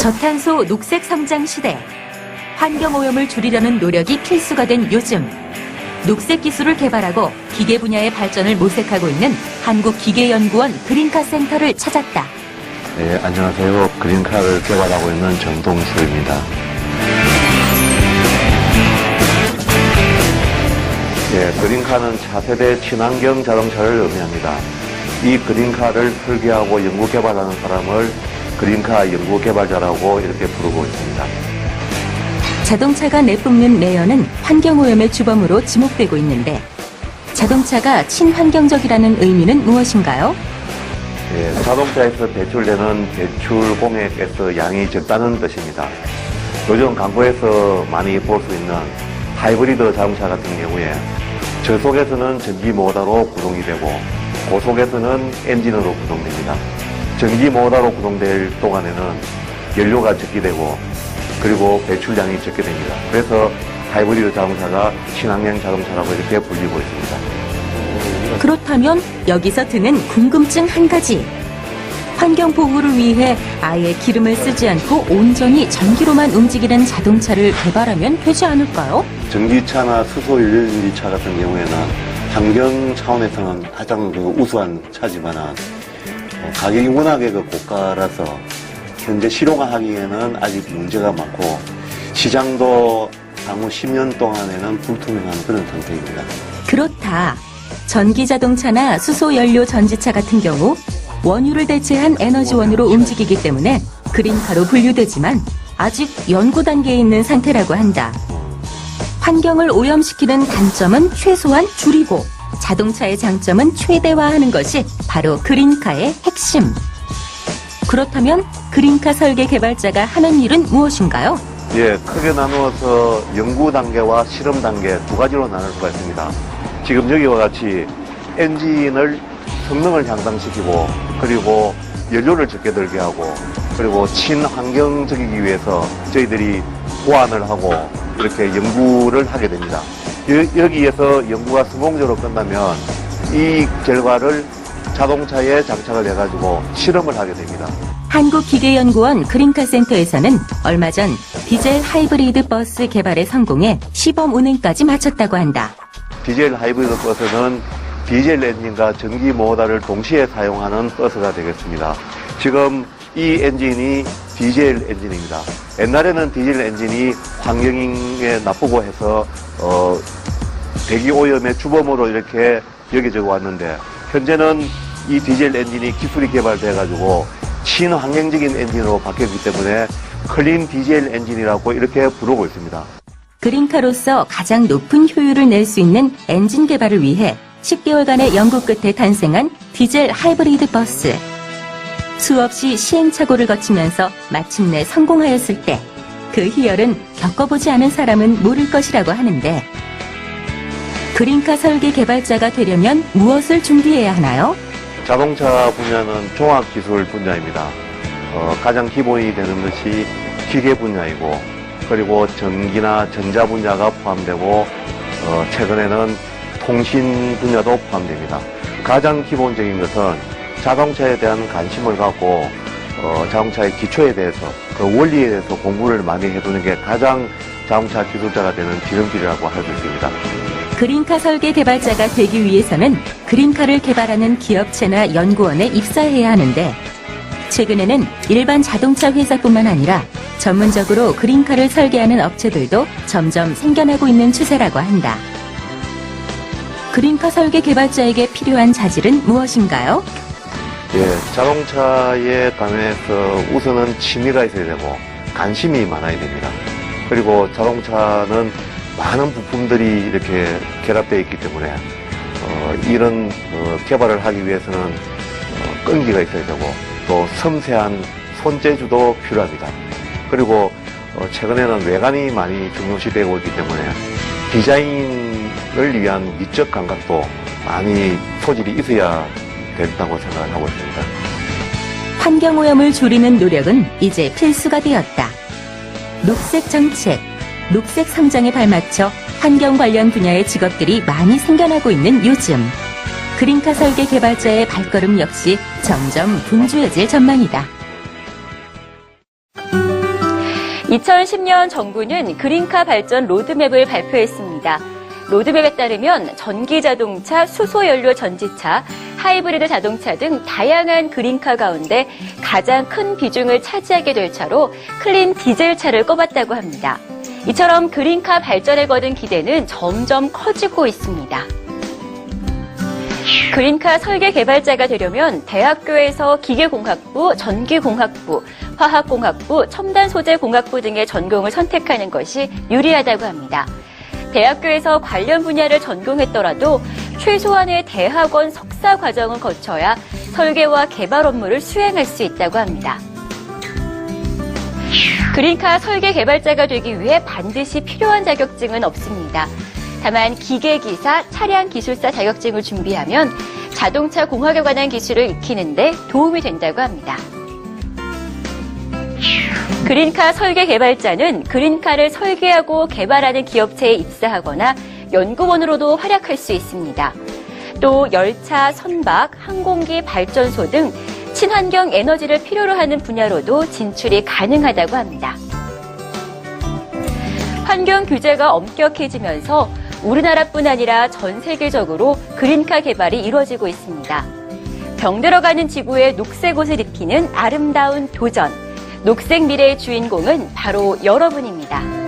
저탄소 녹색 성장 시대, 환경오염을 줄이려는 노력이 필수가 된 요즘, 녹색 기술을 개발하고 기계 분야의 발전을 모색하고 있는 한국기계연구원 그린카 센터를 찾았다. 네, 안녕하세요. 그린카를 개발하고 있는 정동수입니다. 네, 그린카는 차세대 친환경 자동차를 의미합니다. 이 그린카를 설계하고 연구 개발하는 사람을 그린카 연구 개발자라고 이렇게 부르고 있습니다. 자동차가 내뿜는 내연은 환경오염의 주범으로 지목되고 있는데 자동차가 친환경적이라는 의미는 무엇인가요? 네, 자동차에서 배출되는 배출 공해가스 양이 적다는 뜻입니다. 요즘 광고에서 많이 볼 수 있는 하이브리드 자동차 같은 경우에 저속에서는 전기 모터로 구동이 되고 고속에서는 엔진으로 구동됩니다. 전기 모터로 구동될 동안에는 연료가 적게 되고 그리고 배출량이 적게 됩니다. 그래서 하이브리드 자동차가 친환경 자동차라고 이렇게 불리고 있습니다. 그렇다면 여기서 드는 궁금증 한 가지. 환경 보호를 위해 아예 기름을 쓰지 않고 온전히 전기로만 움직이는 자동차를 개발하면 되지 않을까요? 전기차나 수소 연료전지차 같은 경우에는 환경 차원에서는 가장 우수한 차지만 가격이 워낙에 고가라서 현재 실용화하기에는 아직 문제가 많고 시장도 향후 10년 동안에는 불투명한 그런 상태입니다. 그렇다. 전기자동차나 수소연료 전지차 같은 경우 원유를 대체한 에너지원으로 움직이기 때문에 그린카로 분류되지만 아직 연구 단계에 있는 상태라고 한다. 환경을 오염시키는 단점은 최소한 줄이고 자동차의 장점은 최대화하는 것이 바로 그린카의 핵심. 그렇다면 그린카 설계 개발자가 하는 일은 무엇인가요? 예, 크게 나누어서 연구 단계와 실험 단계 두 가지로 나눌 수가 있습니다. 지금 여기와 같이 엔진을 성능을 향상시키고 그리고 연료를 적게 들게 하고 그리고 친환경적이기 위해서 저희들이 보완을 하고 이렇게 연구를 하게 됩니다. 여기에서 연구가 성공적으로 끝나면 이 결과를 자동차에 장착을 해가지고 실험을 하게 됩니다. 한국기계연구원 그린카 센터에서는 얼마 전 디젤 하이브리드 버스 개발에 성공해 시범 운행까지 마쳤다고 한다. 디젤 하이브리드 버스는 디젤 엔진과 전기 모터를 동시에 사용하는 버스가 되겠습니다. 지금 이 엔진이 디젤 엔진입니다. 옛날에는 디젤 엔진이 환경에 나쁘고 해서 대기 오염의 주범으로 이렇게 여겨져 왔는데 현재는 이 디젤 엔진이 기술이 개발돼가지고 친환경적인 엔진으로 바뀌었기 때문에 클린 디젤 엔진이라고 이렇게 부르고 있습니다. 그린카로서 가장 높은 효율을 낼 수 있는 엔진 개발을 위해 10개월간의 연구 끝에 탄생한 디젤 하이브리드 버스. 수없이 시행착오를 거치면서 마침내 성공하였을 때 그 희열은 겪어보지 않은 사람은 모를 것이라고 하는데 그린카 설계 개발자가 되려면 무엇을 준비해야 하나요? 자동차 분야는 종합기술 분야입니다. 가장 기본이 되는 것이 기계 분야이고 그리고 전기나 전자 분야가 포함되고 최근에는 통신 분야도 포함됩니다. 가장 기본적인 것은 자동차에 대한 관심을 갖고 자동차의 기초에 대해서 그 원리에 대해서 공부를 많이 해두는 게 가장 자동차 기술자가 되는 지름길이라고 할 수 있습니다. 그린카 설계 개발자가 되기 위해서는 그린카를 개발하는 기업체나 연구원에 입사해야 하는데 최근에는 일반 자동차 회사뿐만 아니라 전문적으로 그린카를 설계하는 업체들도 점점 생겨나고 있는 추세라고 한다. 그린카 설계 개발자에게 필요한 자질은 무엇인가요? 예, 자동차에 관해서 우선은 취미가 있어야 되고 관심이 많아야 됩니다. 그리고 자동차는 많은 부품들이 이렇게 결합되어 있기 때문에 이런 개발을 하기 위해서는 끈기가 있어야 되고 또 섬세한 손재주도 필요합니다. 그리고 최근에는 외관이 많이 중요시되고 있기 때문에 디자인을 위한 미적 감각도 많이 소질이 있어야 된다고 생각을 하고 있습니다. 환경오염을 줄이는 노력은 이제 필수가 되었다. 녹색 정책, 녹색 성장에 발맞춰 환경 관련 분야의 직업들이 많이 생겨나고 있는 요즘. 그린카 설계 개발자의 발걸음 역시 점점 분주해질 전망이다. 2010년 정부는 그린카 발전 로드맵을 발표했습니다. 로드맵에 따르면 전기자동차, 수소연료 전지차, 하이브리드 자동차 등 다양한 그린카 가운데 가장 큰 비중을 차지하게 될 차로 클린 디젤차를 꼽았다고 합니다. 이처럼 그린카 발전에 거둔 기대는 점점 커지고 있습니다. 그린카 설계 개발자가 되려면 대학교에서 기계공학부, 전기공학부, 화학공학부, 첨단소재공학부 등의 전공을 선택하는 것이 유리하다고 합니다. 대학교에서 관련 분야를 전공했더라도 최소한의 대학원 석사 과정을 거쳐야 설계와 개발 업무를 수행할 수 있다고 합니다. 그린카 설계 개발자가 되기 위해 반드시 필요한 자격증은 없습니다. 다만 기계기사, 차량기술사 자격증을 준비하면 자동차 공학에 관한 기술을 익히는 데 도움이 된다고 합니다. 그린카 설계 개발자는 그린카를 설계하고 개발하는 기업체에 입사하거나 연구원으로도 활약할 수 있습니다. 또 열차, 선박, 항공기, 발전소 등 친환경 에너지를 필요로 하는 분야로도 진출이 가능하다고 합니다. 환경 규제가 엄격해지면서 우리나라뿐 아니라 전 세계적으로 그린카 개발이 이루어지고 있습니다. 병들어가는 지구에 녹색 옷을 입히는 아름다운 도전. 녹색 미래의 주인공은 바로 여러분입니다.